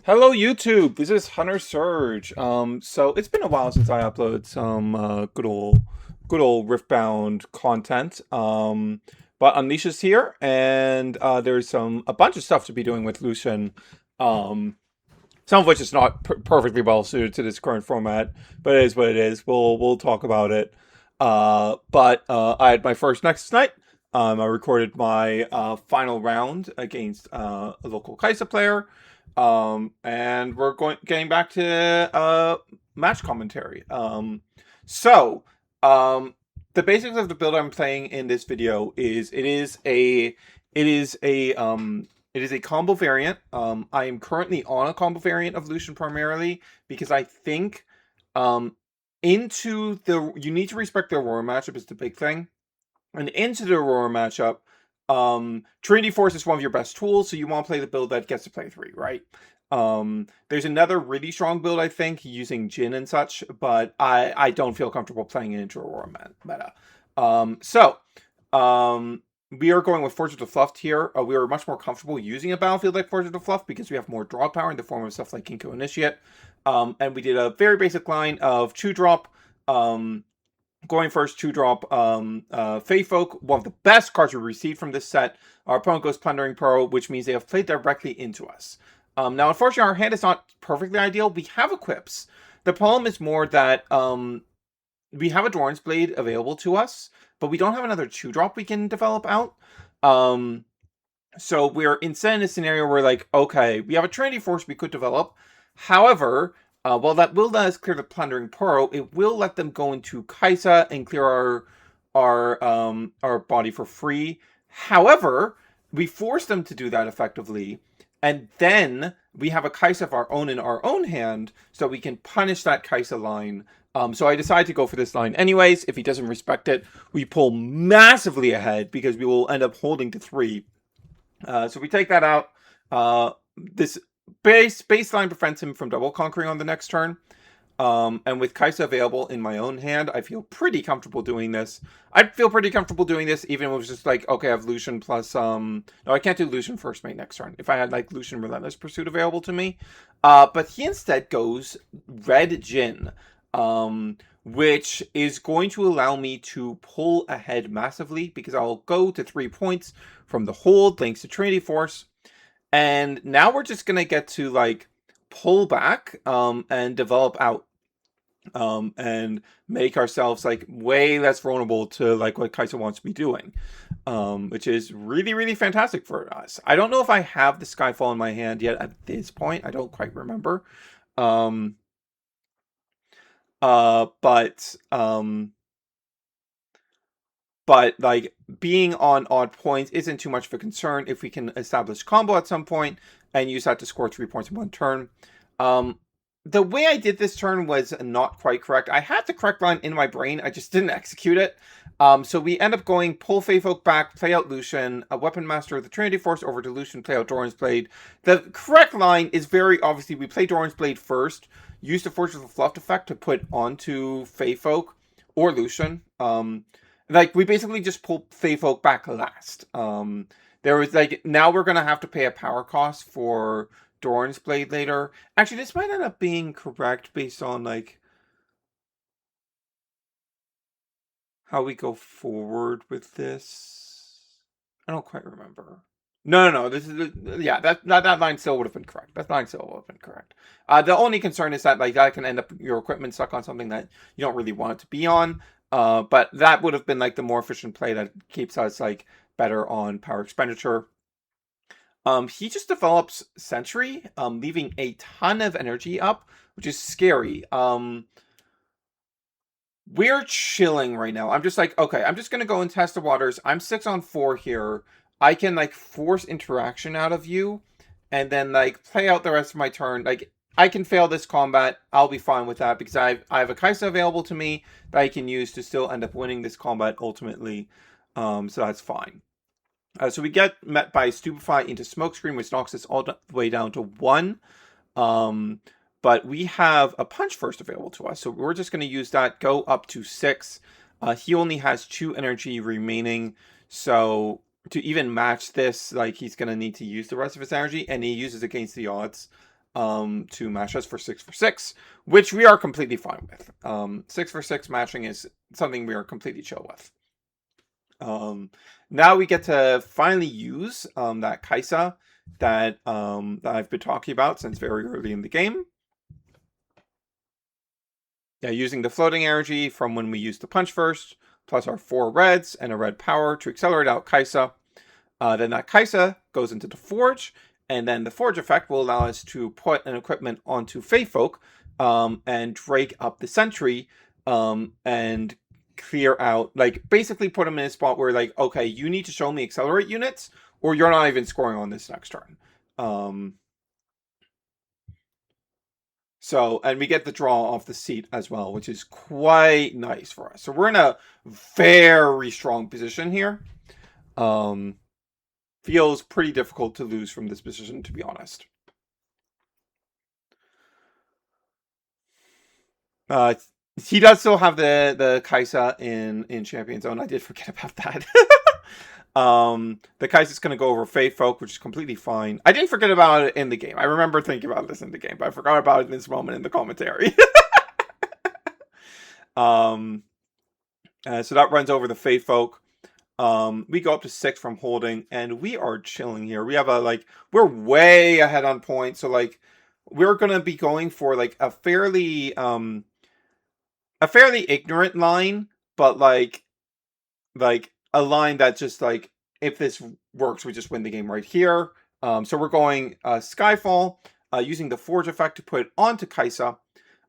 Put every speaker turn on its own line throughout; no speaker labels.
Hello YouTube, this is Hunter Surge. So it's been a while since I uploaded some good old Riftbound content. But Unleash's here, and there's a bunch of stuff to be doing with Lucian. Um, some of which is not perfectly well suited to this current format, but it is what it is. We'll talk about it. But I had my first Nexus night. I recorded my final round against a local Kaisa player. And we're getting back to match commentary. So um, the basics of the build I'm playing in this video is it is a combo variant. I am currently on a combo variant of Lucian primarily because I think you need to respect the Aurora matchup is the big thing. And into the Aurora matchup, Trinity Force is one of your best tools, so you want to play the build that gets to play 3, right? There's another really strong build, I think, using Jin and such, but I don't feel comfortable playing it into Aurora meta. We are going with Forge of Fluff here. We are much more comfortable using a battlefield like Forge of Fluff because we have more draw power in the form of stuff like Kinko Initiate. And we did a very basic line of 2-drop, going first, 2-drop Fey Folk, one of the best cards we received from this set. Our opponent goes Plundering Pearl, which means they have played directly into us. Now, unfortunately, our hand is not perfectly ideal. We have equips. The problem is more that we have a Doran's Blade available to us, but we don't have another 2-drop we can develop out. So we're instead in a scenario where, like, okay, we have a Trinity Force we could develop. However, while that will let us clear the Plundering Pearl, it will let them go into Kaisa and clear our body for free. However, we force them to do that effectively, and then we have a Kaisa of our own in our own hand, so we can punish that Kaisa line. So I decided to go for this line anyways. If he doesn't respect it, we pull massively ahead because we will end up holding to 3. So we take that out. This baseline prevents him from double conquering on the next turn. And with Kaisa available in my own hand, I feel pretty comfortable doing this. I'd feel pretty comfortable doing this even if it was just like, okay, I have Lucian plus, no, I can't do Lucian first mate next turn. If I had like Lucian Relentless Pursuit available to me. But he instead goes Red Jin, which is going to allow me to pull ahead massively because I'll go to 3 points from the hold thanks to Trinity Force. And now we're just going to get to like pull back and develop out and make ourselves like way less vulnerable to like what Kaisa wants to be doing, which is really, really fantastic for us. I don't know if I have the Skyfall in my hand yet at this point. I don't quite remember. But like being on odd points isn't too much of a concern if we can establish combo at some point and use that to score 3 points in one turn. The way I did this turn was not quite correct. I had the correct line in my brain, I just didn't execute it. So we end up going pull Fey Folk back, play out Lucian, a Weapon Master of the Trinity Force over to Lucian, play out Doran's Blade. The correct line is very obviously we play Doran's Blade first, use the Fortress of Fluff effect to put onto Fey Folk or Lucian. Like we basically just pull Fey Folk back last. There was like now we're gonna have to pay a power cost for Doran's Blade later. Actually, this might end up being correct based on like how we go forward with this. I don't quite remember. No. This is yeah. That line still would have been correct. That line still would have been correct. The only concern is that like that can end up your equipment stuck on something that you don't really want it to be on. But that would have been like the more efficient play that keeps us like better on power expenditure. He just develops Sentry, leaving a ton of energy up, which is scary. We're chilling right now. I'm just like, okay, I'm just gonna go and test the waters. I'm 6 on 4 here. I can like force interaction out of you, and then like play out the rest of my turn. Like I can fail this combat. I'll be fine with that because I have a Kaisa available to me that I can use to still end up winning this combat ultimately. So that's fine. So we get met by Stupefy into Smokescreen, which knocks us all the way down to 1. But we have a Punch first available to us, so we're just going to use that, go up to 6. He only has 2 energy remaining, so to even match this, like he's going to need to use the rest of his energy, and he uses against the odds. to match us for 6 for 6, which we are completely fine with. 6 for 6 matching is something we are completely chill with. Now we get to finally use that Kaisa that I've been talking about since very early in the game. Yeah, using the floating energy from when we used the punch first, plus our 4 reds and a red power to accelerate out Kaisa. Then that Kaisa goes into the Forge, and then the Forge effect will allow us to put an equipment onto Feyfolk and drag up the Sentry and clear out, like, basically put them in a spot where, like, okay, you need to show me accelerate units, or you're not even scoring on this next turn. So, and we get the draw off the seat as well, which is quite nice for us. So we're in a very strong position here. Feels pretty difficult to lose from this position, to be honest. He does still have the Kaisa in Champion Zone. I did forget about that. The Kaisa's going to go over Feyfolk, which is completely fine. I didn't forget about it in the game. I remember thinking about this in the game, but I forgot about it in this moment in the commentary. So that runs over the Feyfolk. We go up to 6 from holding, and we are chilling here. We have we're way ahead on points, so like we're gonna be going for like a fairly ignorant line, but like a line that just like, if this works, we just win the game right here. So we're going Skyfall, using the Forge effect to put it onto Kaisa.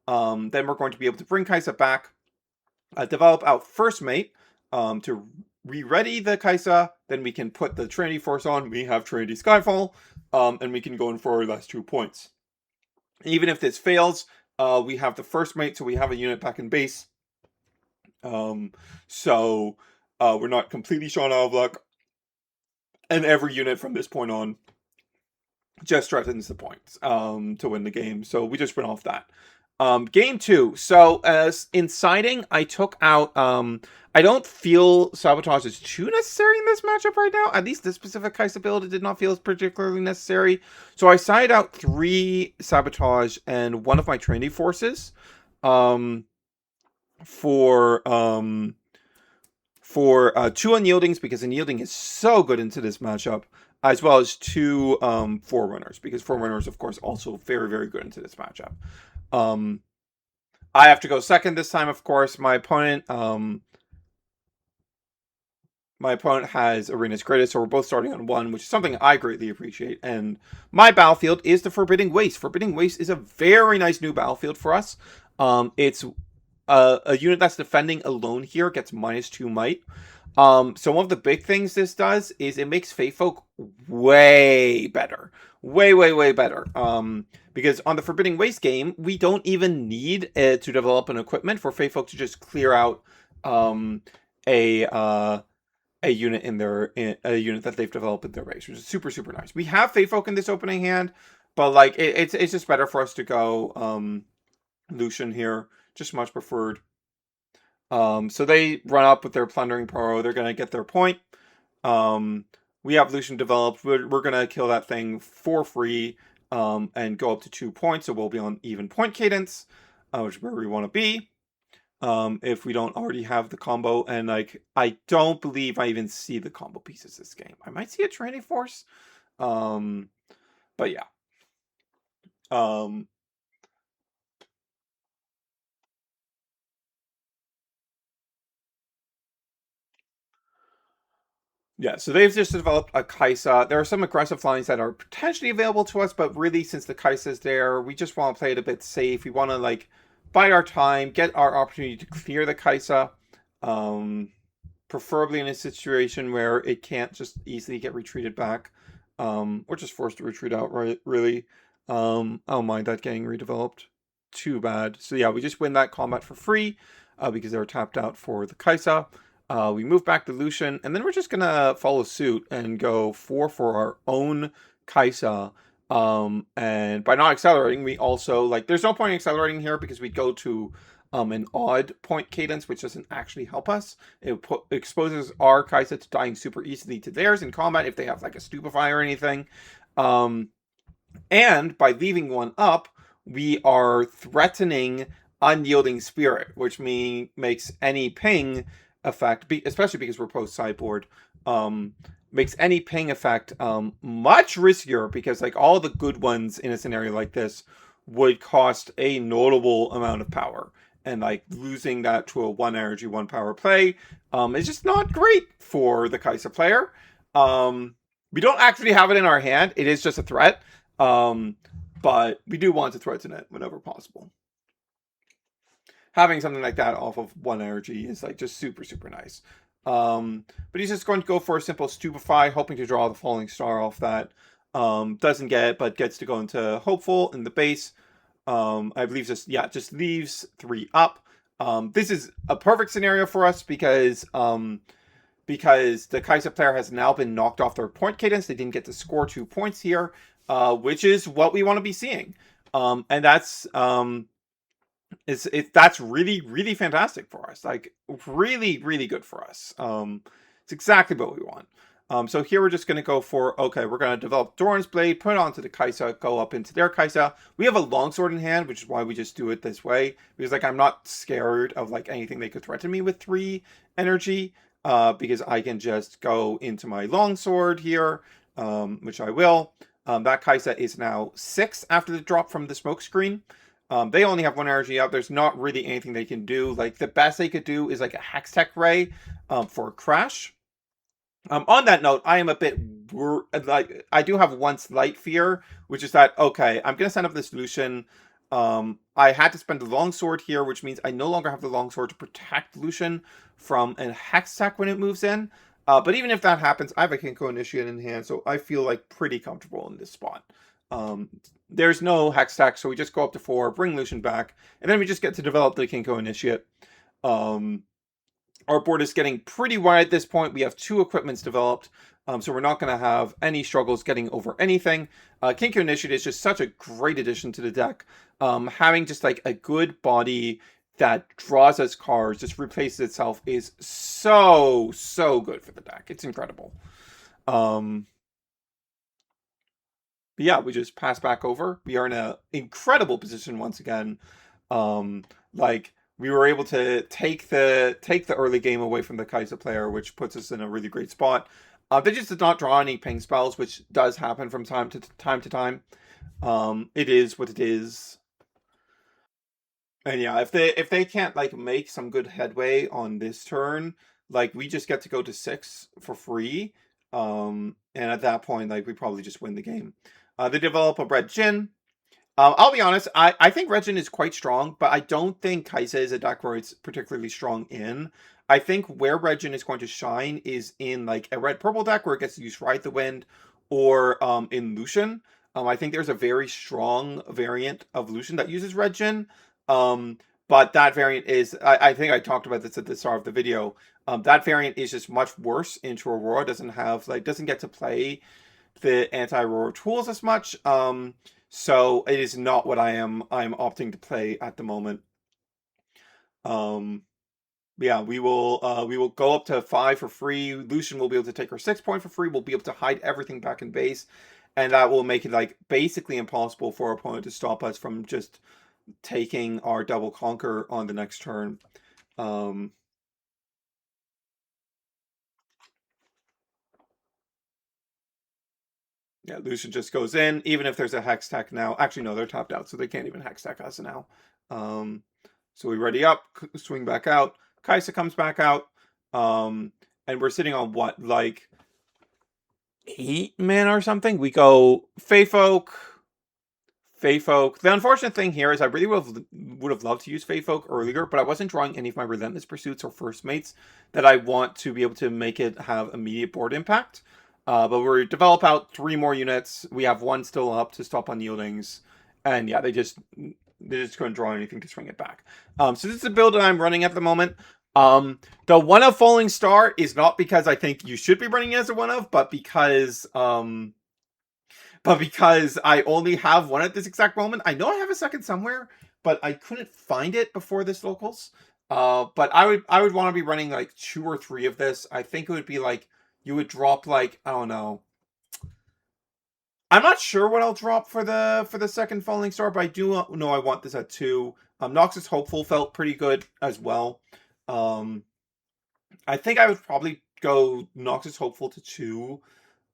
Then we're going to be able to bring Kaisa back, develop out First Mate to re-ready the Kaisa. Then we can put the Trinity Force on. We have Trinity Skyfall, and we can go in for our last 2 points. Even if this fails, we have the First Mate, so we have a unit back in base. So we're not completely shot out of luck. And every unit from this point on just threatens the points to win the game. So we just went off that. Game 2. So in siding, I took out... I don't feel Sabotage is too necessary in this matchup right now. At least this specific Kaisa build did not feel as particularly necessary. So I sided out 3 Sabotage and 1 of my Trinity Forces for 2 Unyieldings, because Unyielding is so good into this matchup, as well as 2 Forerunners, because Forerunners, of course, also very, very good into this matchup. I have to go second this time, of course. My opponent has Arena's Greatest, so we're both starting on 1, which is something I greatly appreciate. And my battlefield is the Forbidding Waste. Forbidding Waste is a very nice new battlefield for us. It's a unit that's defending alone here gets -2 might. So one of the big things this does is it makes Feyfolk way better. Way better. Because on the Forbidding Waste game, we don't even need to develop an equipment for Feyfolk to just clear out a unit a unit that they've developed in their base, which is super, super nice. We have Feyfolk in this opening hand, but like it's just better for us to go Lucian here. Just much preferred. So they run up with their Plundering Poro. They're going to get their point. We have Lucian developed. We're going to kill that thing for free and go up to 2 points. So we'll be on even point cadence, which is where we want to be. If we don't already have the combo. And like, I don't believe I even see the combo pieces this game. I might see a Trinity Force. But yeah. Yeah, so they've just developed a Kaisa. There are some aggressive lines that are potentially available to us, but really, since the Kaisa is there, we just want to play it a bit safe. We want to, like, bide our time, get our opportunity to clear the Kaisa, preferably in a situation where it can't just easily get retreated back, or just forced to retreat out, right? Really. I don't mind that getting redeveloped. Too bad. So yeah, we just win that combat for free, because they were tapped out for the Kaisa. We move back to Lucian, and then we're just gonna follow suit and go 4 for our own Kaisa. And by not accelerating, we also, like, there's no point in accelerating here because we go to an odd point cadence, which doesn't actually help us. It exposes our Kaisa to dying super easily to theirs in combat if they have like a Stupefy or anything. And by leaving one up, we are threatening Unyielding Spirit, which makes any ping effect, especially because we're post sideboard, um, makes any ping effect much riskier, because like all the good ones in a scenario like this would cost a notable amount of power. And like losing that to a 1 energy, 1 power play is just not great for the Kai'Sa player. We don't actually have it in our hand. It is just a threat. But we do want to threaten it whenever possible. Having something like that off of 1 energy is like just super, super nice. But he's just going to go for a simple Stupefy, hoping to draw the Falling Star off that. Doesn't get it, but gets to go into Hopeful in the base. I believe just leaves 3 up. This is a perfect scenario for us because the Kai'Sa player has now been knocked off their point cadence. They didn't get to score 2 points here, which is what we want to be seeing. And that's that's really, really fantastic for us. Like really, really good for us. It's exactly what we want. So here we're just going to go for, okay, we're going to develop Doran's Blade, put it onto the Kai'Sa, go up into their Kai'Sa. We have a longsword in hand, which is why we just do it this way. Because like I'm not scared of like anything they could threaten me with 3 energy. Because I can just go into my longsword here, which I will. That Kai'Sa is now 6 after the drop from the smoke screen. They only have 1 energy out. There's not really anything they can do. Like the best they could do is like a Hextech Ray for a crash. On that note, I am a bit like I do have one slight fear, which is that okay, I'm gonna send up this Lucian. I had to spend the longsword here, which means I no longer have the longsword to protect Lucian from a Hextech when it moves in. But even if that happens, I have a Kinko Initiate in hand, so I feel like pretty comfortable in this spot. There's no Hextech, so we just go up to 4, bring Lucian back, and then we just get to develop the Kinko Initiate. Our board is getting pretty wide at this point. We have 2 equipments developed, so we're not going to have any struggles getting over anything. Kinko Initiate is just such a great addition to the deck. Having just like a good body that draws us cards, just replaces itself, is so, so good for the deck. It's incredible. But yeah, we just pass back over. We are in an incredible position once again. Like we were able to take the early game away from the Kai'Sa player, which puts us in a really great spot. They just did not draw any ping spells, which does happen from time to time. It is what it is. And yeah, if they can't like make some good headway on this turn, like we just get to go to 6 for free. And at that point, like we probably just win the game. They develop a Red Jhin. I'll be honest, I think Red Jhin is quite strong, but I don't think Kai'Sa is a deck where it's particularly strong in. I think where Red Jhin is going to shine is in like a red-purple deck where it gets to use Ride the Wind, or in Lucian. I think there's a very strong variant of Lucian that uses Red Jhin. But that variant is, I think I talked about this at the start of the video. That variant is just much worse into Aurora. Doesn't get to play the anti-Aurora tools as much. So it is not what I'm opting to play at the moment. Yeah, we will go up to 5 for free. Lucian will be able to take her 6 point for free. We'll be able to hide everything back in base, and that will make it like basically impossible for our opponent to stop us from just taking our double conquer on the next turn. Yeah, Lucian just goes in, even if there's a Hextech now. Actually, no, they're tapped out, so they can't even Hextech us now. So we ready up, swing back out. Kai'Sa comes back out. And we're sitting on what, like 8 mana or something? We go Feyfolk. The unfortunate thing here is I really would have loved to use Feyfolk earlier, but I wasn't drawing any of my Relentless Pursuits or First Mates that I want to be able to make it have immediate board impact. But we develop out 3 more units. We have 1 still up to stop unyieldings. And yeah, they just couldn't draw anything to swing it back. So this is a build that I'm running at the moment. The 1 of Falling Star is not because I think you should be running it as a 1 of, but because I only have 1 at this exact moment. I know I have a second somewhere, but I couldn't find it before this locals. But I would want to be running like 2 or 3 of this. I think it would be like, you would drop like, I don't know, I'm not sure what I'll drop for the second Falling Star, but I do know I want this at 2. Noxus Hopeful felt pretty good as well. Um, I think I would probably go Noxus Hopeful to 2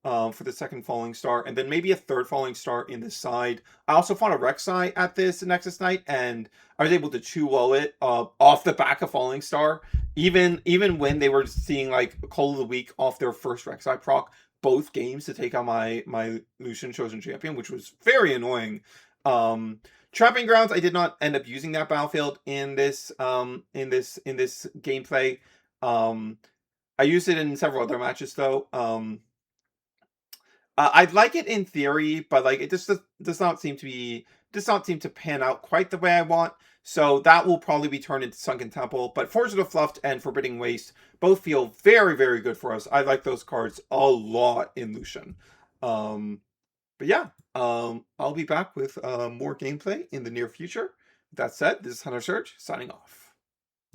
for the second Falling Star, and then maybe a third Falling Star in the side. I also found a Rek'Sai at this Nexus Night, and I was able to 2-0 it off the back of Falling Star. Even when they were seeing like Call of the Week off their first Rek'Sai proc, both games to take on my Lucian Chosen Champion, which was very annoying. Trapping Grounds, I did not end up using that battlefield in this gameplay. I used it in several other matches though. I'd like it in theory, but like it just does not seem to pan out quite the way I want. So that will probably be turned into Sunken Temple. But Forge of the Fluffed and Forbidding Waste both feel very, very good for us. I like those cards a lot in Lucian. But yeah, I'll be back with more gameplay in the near future. That said, this is Hunter Surge signing off.